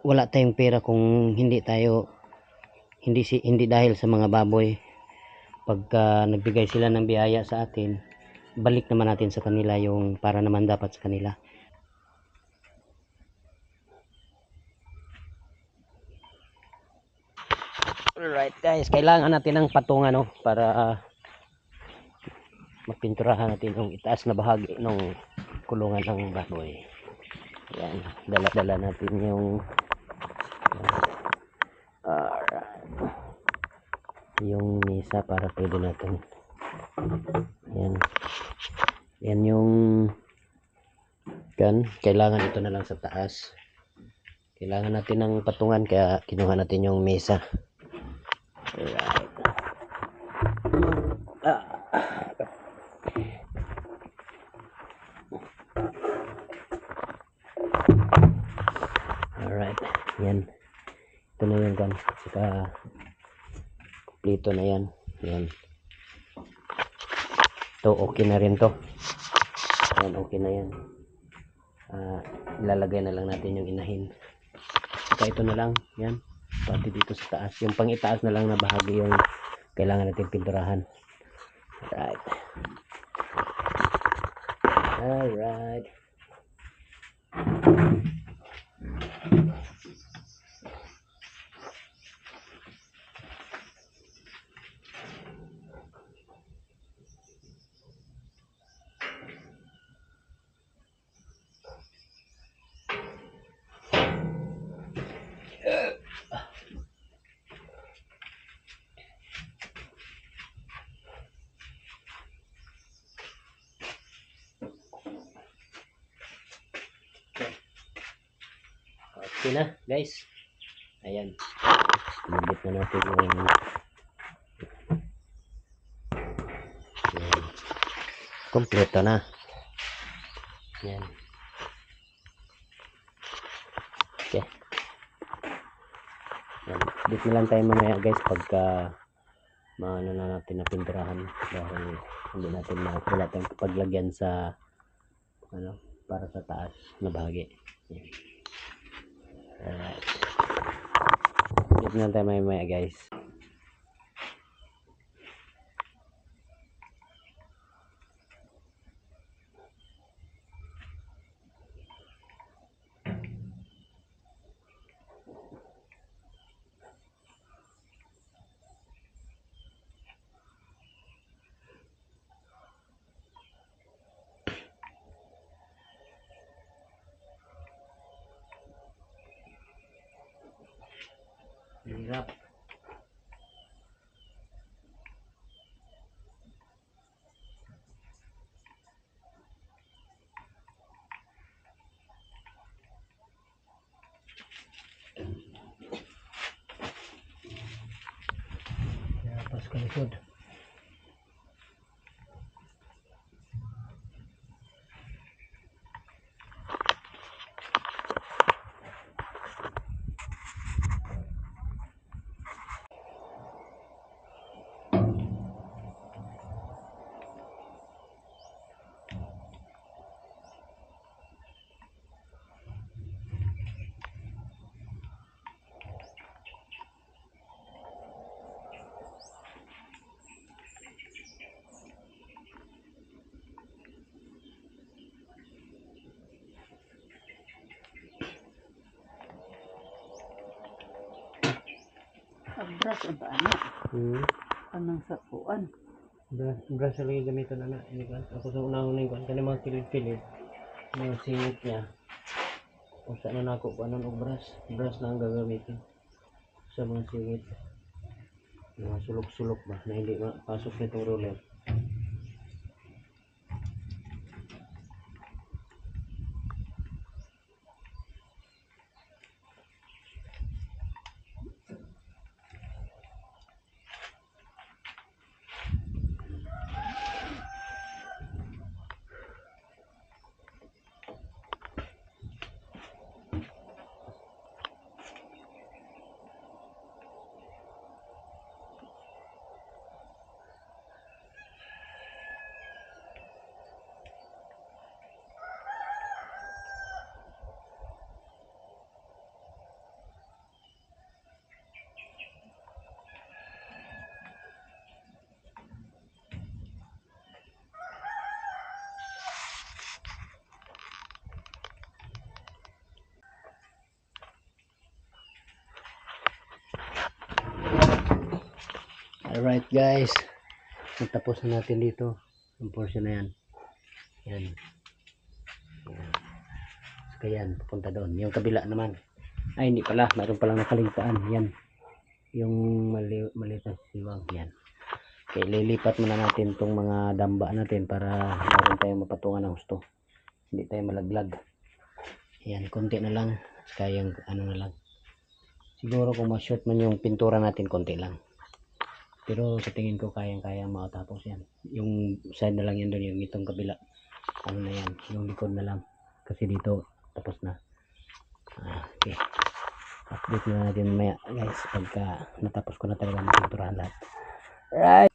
wala tayong pera kung hindi dahil sa mga baboy. Pagka nagbigay sila ng biyaya sa atin, balik naman natin sa kanila yung para naman dapat sa kanila. Alright guys, kailangan natin ng patungan para mapinturahan natin yung itaas na bahagi ng kulungan ng baboy. Yan, dala-dala natin yung yung misa para pwede natin. Yan yung kailangan ito na lang sa taas. Kailangan natin ng patungan kaya kinuha natin yung mesa. Alright. Alright. Yan. Ito na yung saka kompleto na yan. Yan. Ito okay na rin to. Yan, okay na yan. Ilalagay na lang natin yung inahin. Saka ito na lang. Yan. Pati dito sa taas. Yung pang itaas na lang na bahagi yung kailangan natin pinturahan. Alright. Alright. Okay na guys. Ayan. Lumabit na natin yung ayan. Kompleto na. Ayan. Okay. Ayan. Dito na lang tayo mamaya guys pagka maano na natin na pinturahan dahil hindi natin wala tayong paglagyan sa para sa taas na bahagi. Ayan. Alright. Dito na tayo mamaya guys. Hirap. Pas ka likod. Brush ba ano? Anong sapuan? Brush lagi gamiton na ini kan. Ako sa unang kan kani mga kilid-kilid. Yung singit niya. O sa na nako ko anon og brush. Brush na ang gagamitin sa mga singit. Mga sulok-sulok ba na hindi pasok nitong roller. Alright guys, natapos na natin dito ang portion na yan. Yan. Kaya yan, papunta doon. Yung kabila naman. Ay, hindi pala. Mayroon palang nakaligtaan. Yan. Yung maliit na siwang. Yan. Okay, lilipat muna natin itong mga damba natin para meron tayong mapatungan ng gusto. Hindi tayo malaglag. Yan, konti na lang. Kaya yung ano na lang. Siguro kung ma-short man yung pintura natin, konti lang. Pero sa tingin ko kayang-kaya makatapos yan. Yung side na lang yan doon, yung itong kabila. Ano na yan, yung likod na lang. Kasi dito, tapos na. Okay. Update na natin mamaya guys, pagka natapos ko na talaga mapinturahan lahat. Right.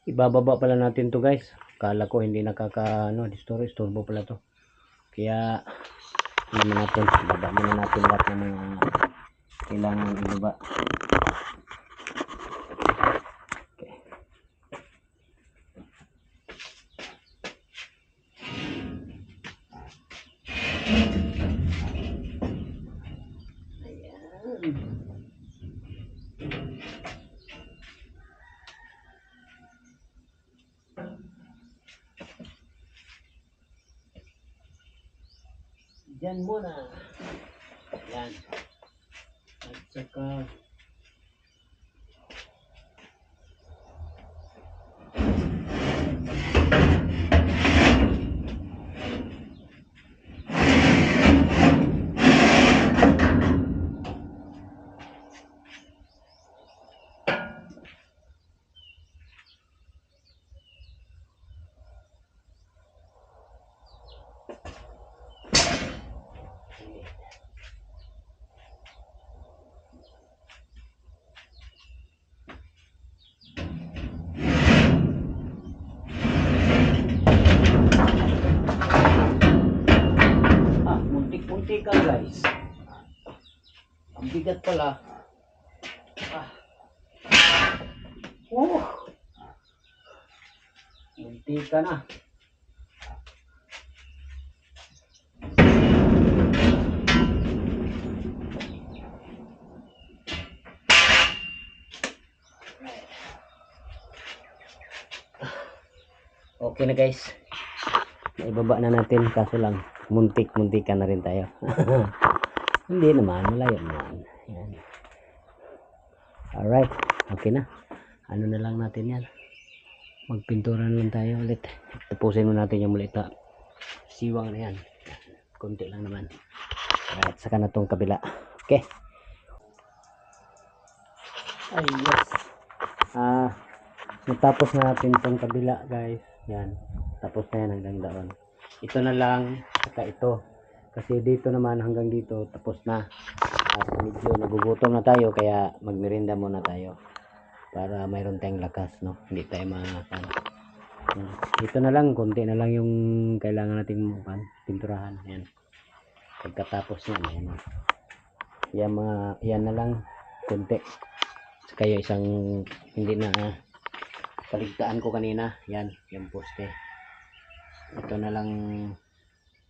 Ibababa pala natin to guys. Kala ko hindi disturbo pala to. Kaya, ano natin, ibaba muna natin lahat ng mga kailangan ibaba. Okay. Diyan muna. Yan. At saka muntik-muntik ka guys. Ang bigat pala. Muntik ka na. Okay na guys. Ibaba na natin kaso lang muntik-muntikan na rin tayo. Hindi naman, malayo naman. Yan. Alright, okay na. Ano na lang natin yan. Magpintura na lang tayo ulit. Tapusin mo natin yung maliit na siwang na yan. Kunti lang naman. Alright, saka na tong kabila. Okay. Ay, yes. Natapos na natin tong kabila guys. Yan. Tapos na yan hanggang doon. Ito na lang, saka ito. Kasi dito naman hanggang dito, tapos na. At medyo nagugutom na tayo, kaya magmerienda muna tayo. Para mayroon tayong lakas, no? Hindi tayo makan. Ito na lang, konti na lang yung kailangan nating pinturahan. Yan. Pagkatapos yan, yan. Yan na lang, konti. Kaya isang, hindi na, kaligtaan ko kanina. Yan, yung poste. Ito na lang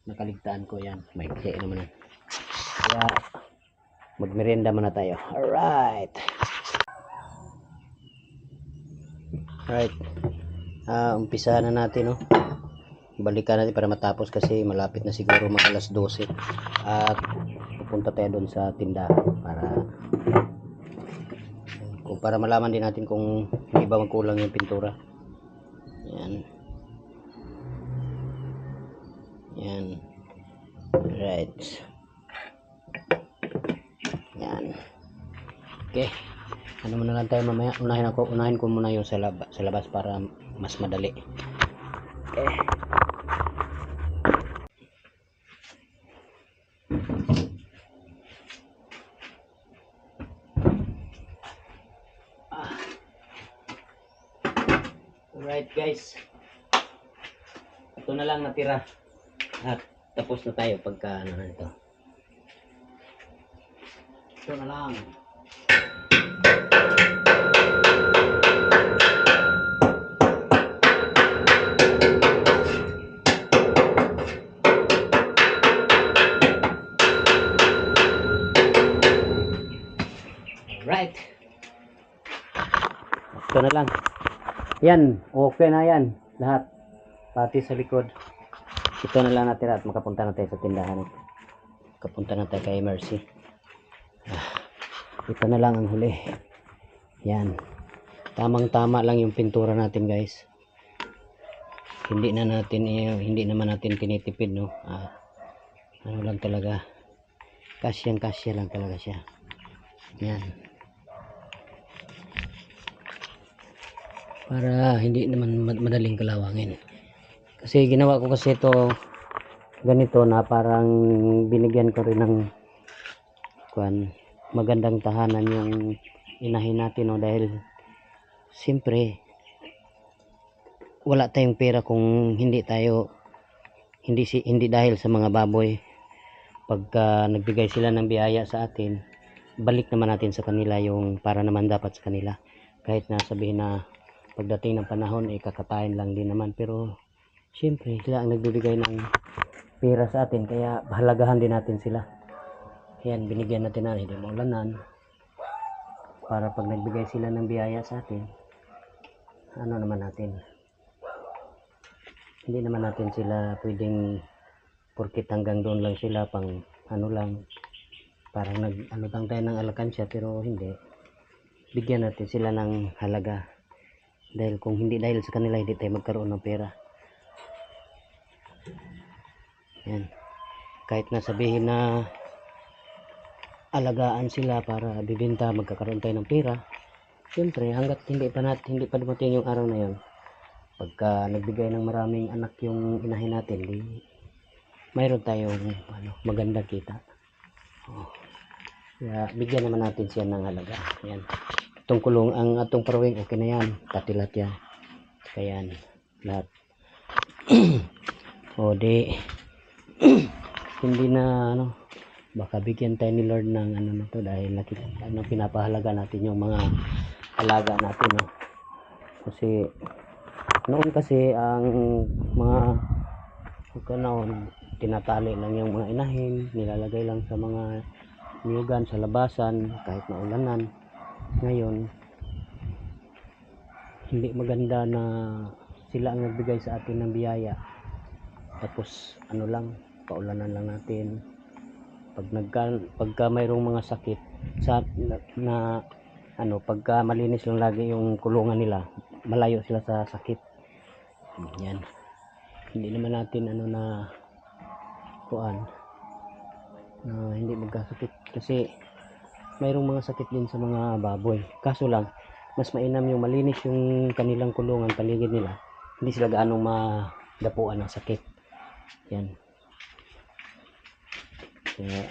nakaligtaan ko yan. May kasi naman. Kaya magmerienda muna tayo. Alright. Alright. Umpisahan na natin, no. Balikan natin para matapos kasi malapit na siguro mag alas 12. At pupunta tayo doon sa tindahan para malaman din natin kung hindi ba magkulang yung pintura. Yan. Yan. Right. Yan. Okay. Ano muna lang tayo mamaya. Unahin ko muna yung sa labas para mas madali. Okay. Alright guys. Ito na lang natira. At tapos na tayo pagka ano na ito. Ito na lang. Alright. Ito na lang. Yan. Okay na yan. Lahat. Pati sa likod. Ito na lang natira at makapunta na tayo sa tindahan. Makapunta na tayo kay Mercy. Ito na lang ang huli. Yan. Tamang tama lang yung pintura natin guys. Hindi naman natin tinitipid, no. Ano lang talaga. Kasya lang talaga siya. Yan. Para hindi naman madaling kalawangin. Kasi ginawa ko kasi ito ganito na parang binigyan ko rin ng magandang tahanan yung inahin natin, no, dahil siyempre wala tayong pera kung hindi dahil sa mga baboy. Pagka nagbigay sila ng biyaya sa atin, balik naman natin sa kanila yung para naman dapat sa kanila. Kahit na sabihin na pagdating ng panahon kakatayin lang din naman, pero siyempre sila ang nagbibigay ng pera sa atin, kaya pahalagahan din natin sila. Yan, binigyan natin na hindi maulanan para pag nagbigay sila ng biyaya sa atin, ano naman natin, hindi naman natin sila pwedeng porkit hanggang doon lang sila pang ano lang, parang ano lang tayo ng alakansya, pero hindi, bigyan natin sila ng halaga, dahil kung hindi dahil sa kanila hindi tayo magkaroon ng pera. Yan, kahit na sabihin na alagaan sila para bibenta, magkakaroon tayo ng pera, siyempre hanggat hindi pa dumating yung araw na yun, pagka nagbigay ng maraming anak yung inahin natin, mayroon tayong magandang kita. Kaya bigyan naman natin siya ng halaga. Yan, itong kulong, ang atong parawing okay na yan, katilat yan, kaya yan lahat. O di hindi na baka bigyan tayo ni Lord ng na to, dahil pinapahalaga natin yung mga alaga natin, no? Kasi noon kasi ang mga tinatali lang yung mga inahin, nilalagay lang sa mga niyugan sa labasan kahit maulanan. Ngayon hindi maganda na sila ang nagbigay sa atin ng biyaya, tapos lang, paulanan lang natin. Pagka mayroong mga sakit pagka malinis lang lagi yung kulungan nila, malayo sila sa sakit. Yan, hindi naman natin na hindi magkasakit, kasi mayroong mga sakit din sa mga baboy. Kaso lang mas mainam yung malinis yung kanilang kulungan, paligid nila, hindi sila gaano madapuan ng sakit. Yan, kaya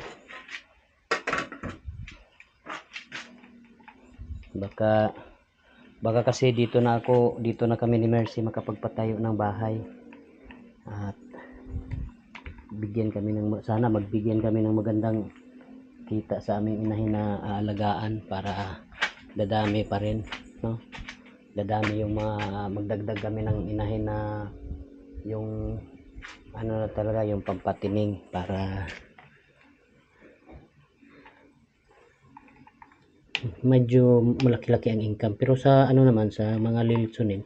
baka kasi dito na kami ni Mercy makapagpatayo ng bahay, at sana magbigyan kami ng magandang kita sa aming inahin na aalagaan, para dadami pa rin, no? Dadami yung magdagdag kami ng inahin na yung na talaga yung pampatining, para medyo malaki-laki ang income. Pero sa naman sa mga lilitsunin,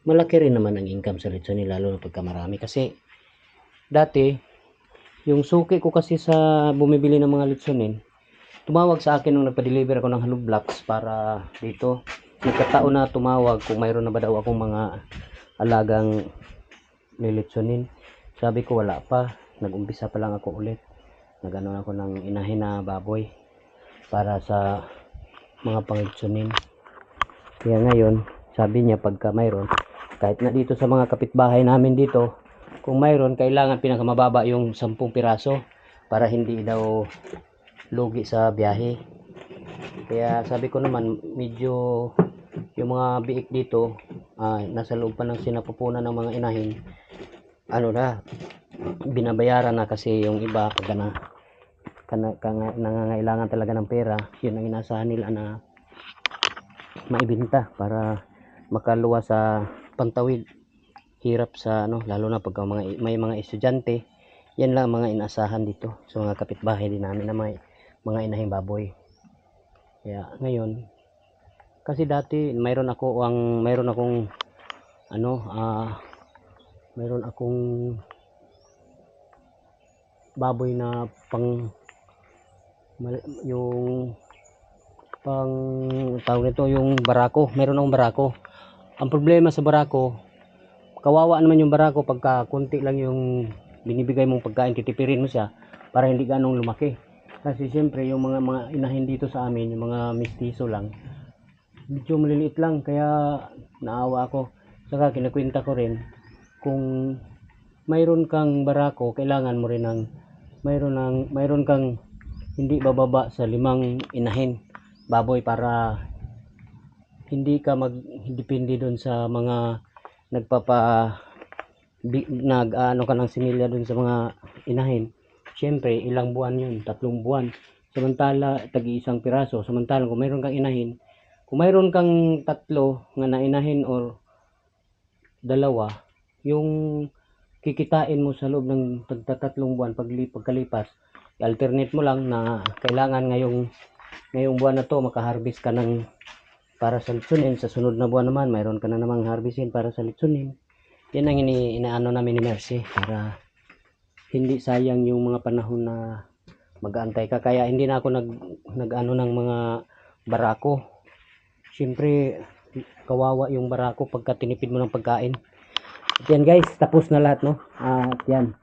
malaki rin naman ang income sa litsunin, lalo na pagka marami. Kasi dati yung suki ko kasi sa bumibili ng mga litsunin, tumawag sa akin nung nagpa-deliver ako ng hollow blocks para dito. Nagkataon na tumawag kung mayroon na ba daw akong mga alagang lilitsunin. Sabi ko wala pa, nag-umpisa pa lang ako ulit. Nag-ano ako ng inahin na baboy para sa mga pangitsunin. Kaya ngayon sabi niya pagka mayroon, kahit na dito sa mga kapitbahay namin dito, kung mayroon, kailangan pinakamababa yung 10 piraso para hindi daw lugi sa biyahe. Kaya sabi ko naman, medyo yung mga biik dito nasa loob pa ng sinapupunan ng mga inahin, binabayaran na, kasi yung iba pag nangangailangan talaga ng pera, yun ang inasahan nila na maibenta para makaluwa sa pantawid. Hirap sa lalo na pag may mga estudyante, yan lang mga inasahan dito sa mga kapitbahay din namin na may mga inahing baboy. Kaya ngayon, kasi dati mayroon akong ano, mayroon akong baboy na yung pang tawag nito, yung barako. Mayroon akong barako. Ang problema sa barako, kawawa naman yung barako pagka konti lang yung binibigay mong pagkain, titipirin mo siya para hindi ganong lumaki. Kasi siyempre yung mga inahin dito sa amin, yung mga mistiso lang, medyo maliliit lang, kaya naawa ako. Saka kinakwenta ko rin, kung mayroon kang barako, kailangan mo rin mayroon kang hindi bababa sa 5 inahin baboy para hindi ka magdepende doon sa mga ano ka ng similya doon sa mga inahin. Siyempre ilang buwan yun, 3 buwan, samantala tag-iisang piraso. Samantala kung mayroon kang inahin, kung mayroon kang 3 nga na inahin or 2, yung kikitain mo sa loob ng 3 buwan pagkalipas, alternate mo lang na kailangan ngayong buwan na to makaharvest ka ng para sa litsunin, sa sunod na buwan naman mayroon ka na namang harvestin para sa litsunin. Yan ang inaano namin ni Mercy para hindi sayang yung mga panahon na mag-aantay ka. Kaya hindi na ako nag-ano ng mga barako. Siyempre kawawa yung barako pagka tinipid mo ng pagkain. At yan guys, tapos na lahat, no? At yan,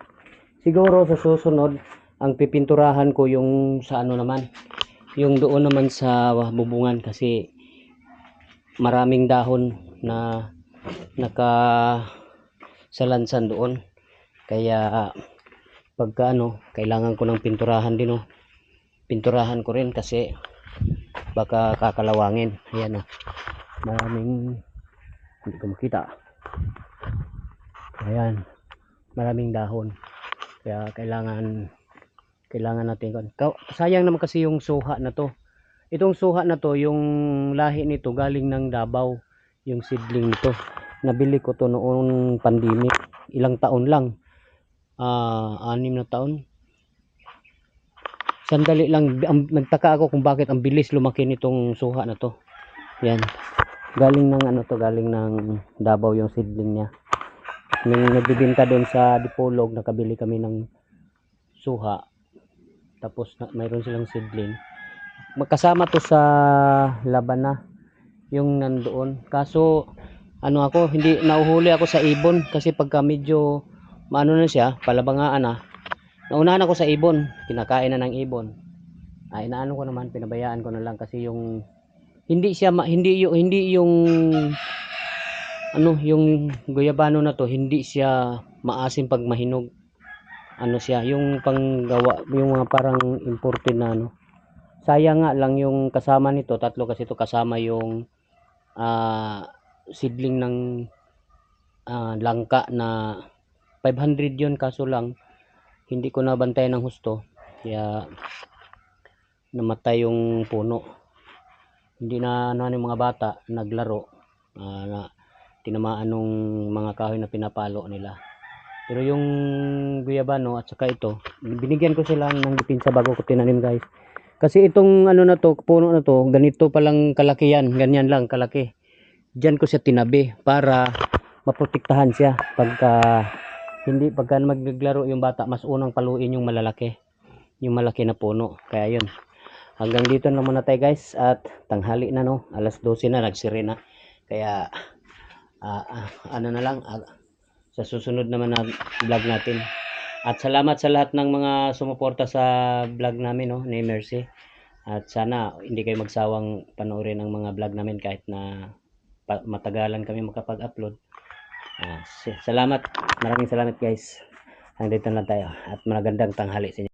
siguro sa susunod ang pipinturahan ko yung sa ano naman, yung doon naman sa bubungan, kasi maraming dahon na nakasalansan doon. Kaya pagka ano, kailangan ko ng pinturahan din, oh. Pinturahan ko rin kasi baka kakalawangin. Ayan, oh. Maraming, hindi ko makita. Ayan, maraming dahon. Kaya kailangan natin. Sayang naman kasi yung suha na to. Itong suha na to, yung lahi nito galing ng Davao, yung seedling nito. Nabili ko to noong pandemic. Ilang taon lang. 6 na taon. Sandali lang, nagtaka ako kung bakit ang bilis lumaki nitong suha na to. Yan. Galing ng ano to, galing ng Davao yung seedling niya. Nung nagbibenta doon sa Dipolog, nakabili kami ng suha. Tapos mayroon silang seedling. Magkasama to sa laban na yung nandoon. Kaso ano ako, hindi nauhuli ako sa ibon kasi pagka medyo maano na siya, palabangaan na. Naunahan ako sa ibon, kinakain na ng ibon. Ay inaano ko naman, pinabayaan ko na lang kasi yung hindi yung ano, yung guyabano na to, hindi siya maasim pag mahinog. Ano siya, yung panggawa, yung mga parang imported na ano. Sayang nga lang yung kasama nito, 3 kasi ito kasama yung seedling ng langka na 500 yun, kaso lang hindi ko nabantayan ng husto, kaya namatay yung puno. Hindi na ano, yung mga bata naglaro, na tinamaan nung mga kahoy na pinapalo nila. Pero yung guyabano at saka ito, binigyan ko sila ng dipinsa bago ko tinanim guys. Kasi itong ano na to, puno na to, ganito palang kalaki yan, ganyan lang kalaki. Diyan ko siya tinabi para maprotektahan siya pagka maglaglaro yung bata, mas unang paluin yung malalaki, yung malaki na puno. Kaya yun, hanggang dito na muna tayo guys, at tanghali na, no, alas 12 na, nagsiri na. Kaya ano na lang, sa susunod naman na vlog natin. At salamat sa lahat ng mga sumuporta sa vlog namin, no, ni Mercy. At sana hindi kayo magsawang panoorin ang mga vlog namin kahit na matagalan kami makapag-upload. Salamat, maraming salamat guys. Hanggang dito na tayo at magandang tanghali sa inyo.